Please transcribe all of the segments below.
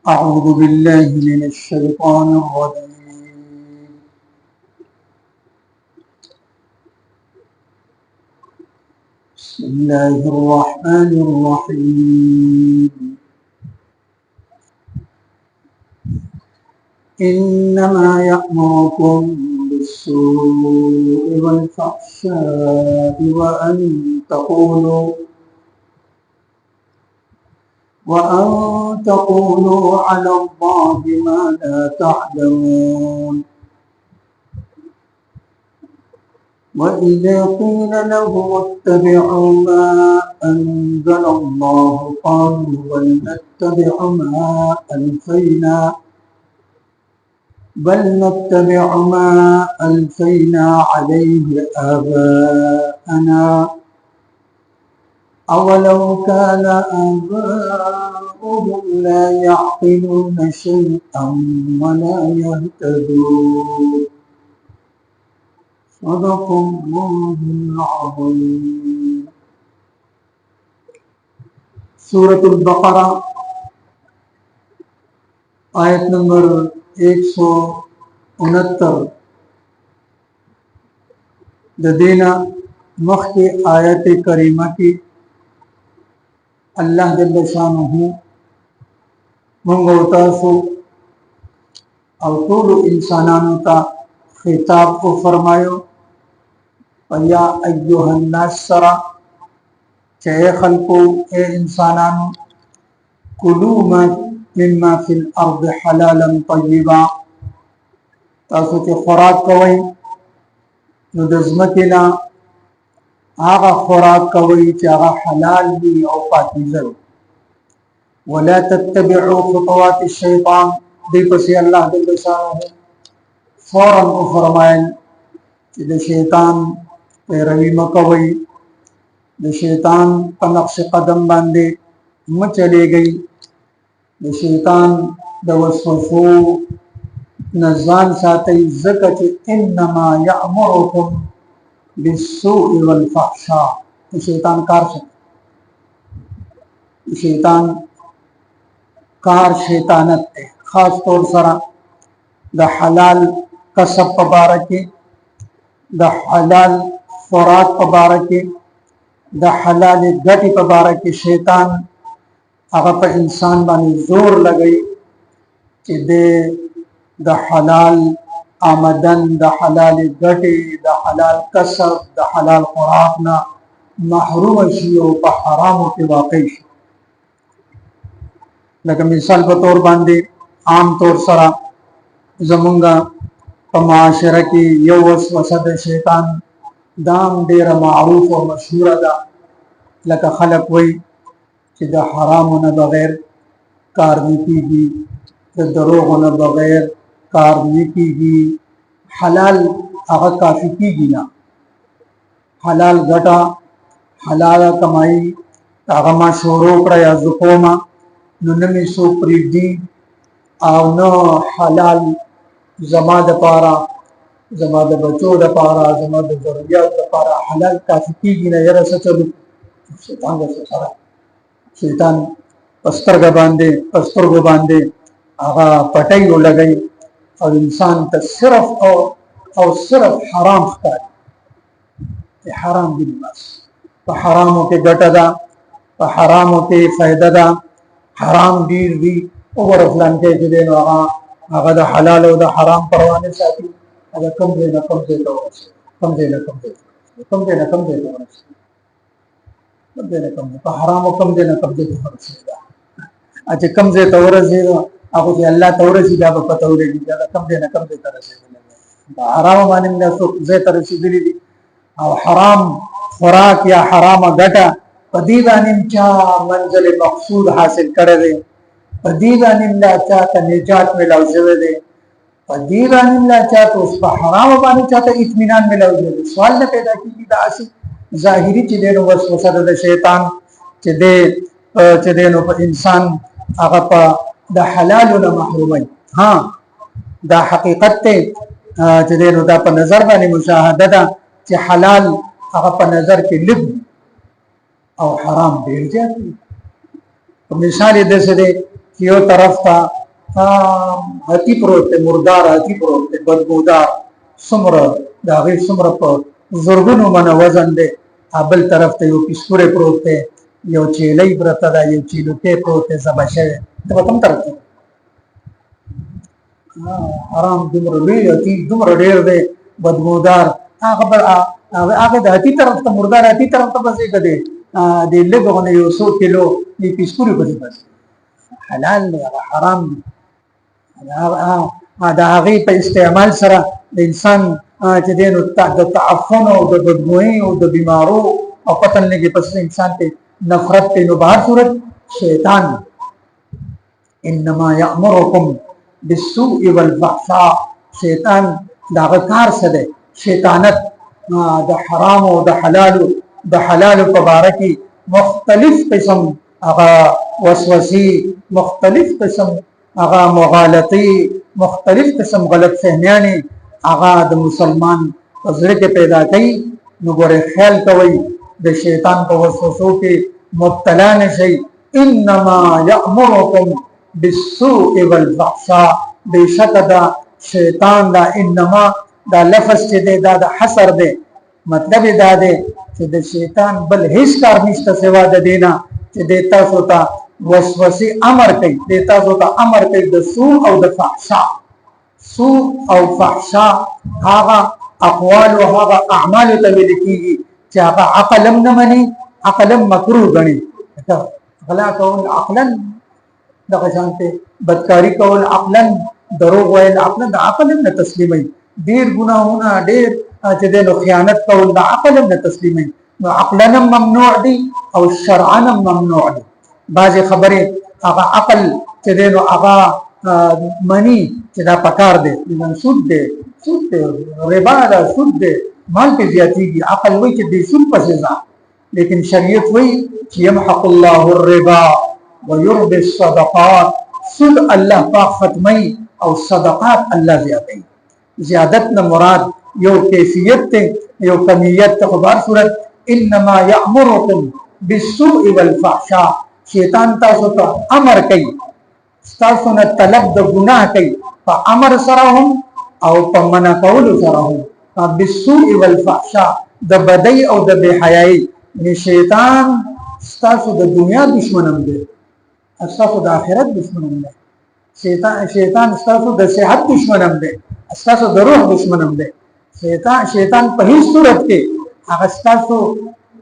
أعوذ بالله من الشيطان الرجيم. بسم الله الرحمن الرحيم. إنما يأمركم بالسوء والفحشاء وأن تقولوا على الله ما لا تعلمون. وإذا قيل لهم اتبعوا ما أنزل الله قالوا بل نتبع ما ألفينا عليه آباءنا أولو كان آباؤهم لا يعقلون شيئا ولا يهتدون. صدق الله العظيم. सूरत अल-बकरा आयत नंबर 169 दीना मख के आयत करीमा की अल्लाह जल्ल शानुहु मंगोतासु और कुल इंसानानु ता खिताब को फरमायो या अय्युहन नास सरा चे खल्को ए इंसानानु कुलू मिम्मा फिल अर्द हलालन तय्यबा तासु के खुराक कवई नु दजमकिना आगा खुराक कवई चागा हलाल भी और पाकीज़ा वला तत्तबिउ खुतवात शैतान दी पसी अल्लाह जल्ल शानुहु फौरन को फरमाएं कि द शैतान पैरवी मकवई द शैतान का नक्श कदम बांधे म चले गई द शैतान द वसवसो नज़ान साथई ज़कत इन्नमा यअमुरुकुम बिस्सूइ वल फहशा शैतान कार शैतानत खास तौर सरा द हलाल कसब पबारके द हलाल खुराक पबारके द हलाल गटी पबारके शैतान अगर पर इंसान बानी जोर लगई कि दे द हलाल आमदन द हलाल गटी द हलाल कसब द हलाल खुराक ना महरूम शियो पर हराम के वाकई लगा मिसाल के तौर बांधे आम तौर सरा जमुंगा माशरा की यो वसवसा शैतान दाम डेरा मारूफ और मशहूर दा लका खलक वही कि द हराम न बगैर कार नीकीगी द दरोग न बगैर कार नीकीगी हलाल आगा काफी कीगी ना हलाल गटा हलाल कमाई आगा मा शोरो पर या जुकोमा नुनमी सो प्रीदी आव न हलाल जमा द पारा जमा द बचो द पारा जमा द जरूरियात द पारा हलाल काफी कीगी ना यरा सचलू शैतान का सहारा शैतान पस्तर को बांधे आगा पटाई हो लगई और इंसान का सिर्फ और सिर्फ हराम खाए हराम भी बस तो हराम होके गटदा तो हराम होके फायदा दा हराम दीर भी ओवर फलान के जदे आगा दा हलाल और दा हराम परवाने साथी अगर कम देना तो हराम और कम देना अच्छा कम से तौर से आपको अल्लाह तौर से जाब पतौरे की ज्यादा कम देना तरह से हराम माने में सो जे तरह से दिली और हराम खुराक या हराम गटा पदीबानिम चा मंजिल मकसूद हासिल कर दे पदीबानिम ला चा का निजात में लौजवे दे पदीबानिम ला चा तो उस पर हराम बानी चाहता इत्मीनान में लौजवे दे सवाल न पैदा की दासी जाहिरी चीजें नो वसवसा द शैतान चदे नो इंसान आगा पा द हलाल न महरूमई हाँ द हकीकत चदे नो दा पर नजर बानी मुशाहदा कि हलाल आगा पर नजर के लिब और हराम बेर जाती तो मिसाल ये दे یو طرف ته هتی پروت دی، مردار هتی پروت دی، بدبودار، څومره د هغې څومره په زرګونو منه وزن دی. بل طرف ته یو پیسپوری پروت دی، یو چیلۍ پرته ده، یو چیلوکی پروت دی ذبح شوی. ته به کوم طرف ته حرام دومره لوی هتی دومره ډېر دی بدبودار، هغه د هتی طرف ته مردار هتی طرف ته بسې که د لږ غونه یو څو کیلو د پیسپوري پسې بسې حلال دی، هغه حرام دی. د هغې په استعمال سره د انسان چې دی نو د تعفن او د بدبویي او د بیمارو او پته نه لګي پس انسان ته نفرت دی. نو بهر صورت شیطان انما یامرکم بالسوء والفحشاء، شیطان د هغه کار څه دی؟ شیطانت د حرام او د حلالو په باره کې مختلف قسم هغه وسوسې، مختلف قسم هغه مغالطې، مختلف قسم غلط فهمیانې هغه د مسلمان په زړه کې پیدا کوي. نو ګورې خیال کوئ د شیطان په وسوسو کې مبتلا نشئ. انما یامرکم بالسوء والفحشاء، بېشکه دا شیطان دا انما دا لفظ چې دی دا د حصر دی، مطلب یې دا دی چې د شیطان بل هیڅ کار نشته سوا د دې نه چې دی تاسو ته وسوسې امر کوي، دی تاسو ته امر کوي د سوء او د فحشا. سوء او فحشا هغه اقوال او هغه اعمال ته ویل کېږي چې هغه عقل هم نه مني، عقل هم مکروه ګڼي. غلا کول عقلا، دغه شانته بدکاری کول عقلا، دروغ ویل عقلا، د عقل هم نه تسلیموي. ډېر ګناهونه، ډېر چې دی نو خیانت کول د عقل هم نه تسلیموي. نو عقلا هم ممنوع دي او شرعا هم ممنوع دي. بعضې خبرې هغه عقل چې دی نو هغه مني چې دا پکار دی، سود دی، سود دی، ربا ده، سود دی، مال پې زیاتېږي. عقل وایي چې دې سود پسې ځه، لیکن شریعت وایي چې یمحق الله الربا ويربي الصدقات، سود الله پاک ختمي او صدقات الله زیاتوي. زیادت نه مراد یو کیفیت ته، یو کمیت ته. خو بهر صورت انما یامرکم بالسوء والفحشاء، شیطان تاسو ته امر کوي، تاسو نه طلب د ګناه کوي په امر سره هم او په منع کولو سره هم. بالسوء والفحشاء د بدۍ او د بې حیایي. یعنې شیطان ستاسو د دنیا دشمن هم دی، ستاسو د آخرت دشمن هم دی. شیطان ستاسو د صحت دشمن هم دی، ستاسو د روح دشمن هم دی. شیطان په هیڅ صورت کې هغه ستاسو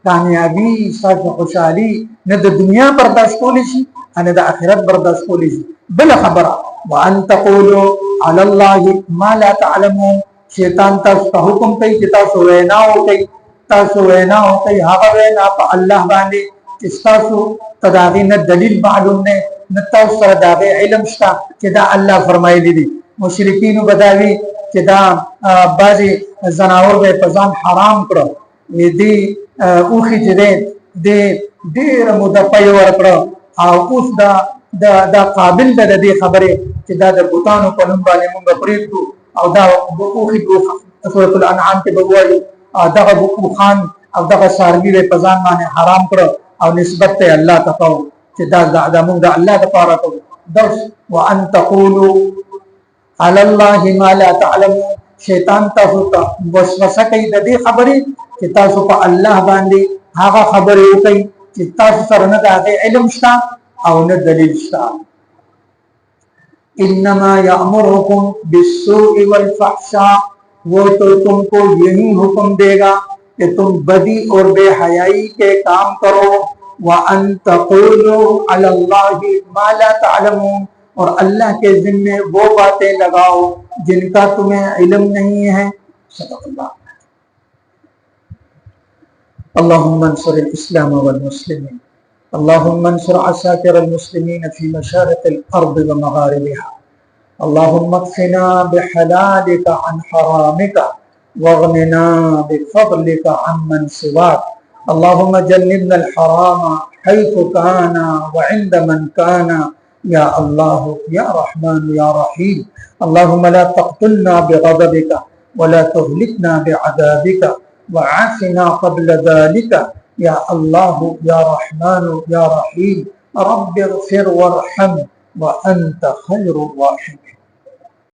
کامیابی، ستاسو خوشحالي نه د دنیا برداشت کولی شي نه د آخرت برداشت کولی شي. بله خبره وان تقولوا علی الله ما لا تعلمون، شیطان تاسو ته حکم کوي چې تاسو وینا وکړئ، تاسو وینا وکړئ هغه وینا په الله باندې چې ستاسو ته د هغې نه دلیل معلوم دی، نه تاسو سره د هغې علم شته چې دا الله فرمایلی دي. مشرکینو به دا وي چې دا بعضې ځناور به یې په ځان حرام کړه، دې اوښي چې دی دې ډېره موده پی ورکړه او اوس دا قابل ده د دې خبرې چې دا د بوتانو په نوم باندې مونږ پرېږدو او دا اوښي سورة الانعام کې به ووایو دغه اوښان او دغه څاروي به یې په ځان باندې حرام کړه او نسبت ته الله ته کوو چې دا مونږ د الله دپاره کوو. درس وان تقولوا علی الله ما لا تعلمون، شیطان تاسو ته وسوسه کوي د دې خبرې چې تاسو په الله باندې هغه خبرې وکړئ چې تاسو سره نه د هغې علم شته او نه دلیل شته. انما یامرکم بالسوء والفحشاء، وہ تو تم کو یہی حکم دے گا کہ تم بدی اور بے حیائی کے کام کرو. وان تقولوا علی اللہ ما لا تعلمون، اور اللہ کے ذمے وہ باتیں لگاؤ جن کا تمہیں علم نہیں ہے. صدق اللہ. اللهم انصر الاسلام والمسلمين، اللهم انصر عساكر المسلمين في مشارق الارض ومغاربها. اللهم اكفنا بحلالك عن حرامك واغننا بفضلك عمن سواك. اللهم جنبنا الحرام حيث كان وعند من كان يا الله يا رحمن يا رحيم. اللهم لا تقتلنا بغضبك ولا تهلكنا بعذابك وعافنا قبل ذلك يا الله يا رحمن يا رحيم. رب اغفر وارحم وأنت خير الراحمين.